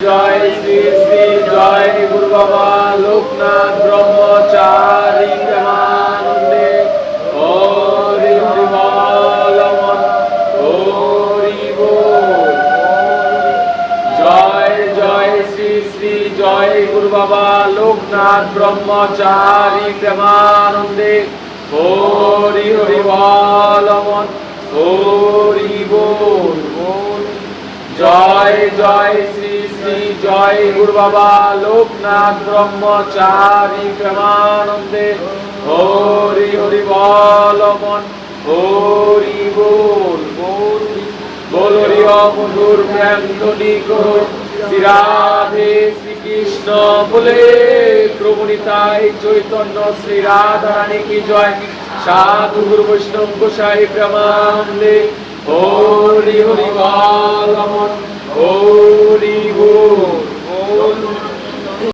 জয় শ্রী শ্রী জয় গুরু বাবা লোকনাথ ব্রহ্মচারী প্রেমানন্দে হরি হরি বল হরি বল। জয় জয় শ্রী শ্রী জয় গুরু বাবা লোকনাথ ব্রহ্মচারী প্রেমানন্দে হরি হরি বল হরি বল। জয় জয় শ্রী শ্রী জয় গুরু বাবা লোকনাথ ব্রহ্মচারী প্রেমানন্দে হরি হরি বল হরি বল। বল হরি মধুর প্রেম ধ্বনি করো শ্রী রাধে শ্রীকৃষ্ণ বলে প্রভু নিতাই চৈতন্য শ্রী রাধা রানী কি জয়। সাধু গুরু বৈষ্ণব গোসাই প্রেমানন্দে হরি হরি বল হরি বল।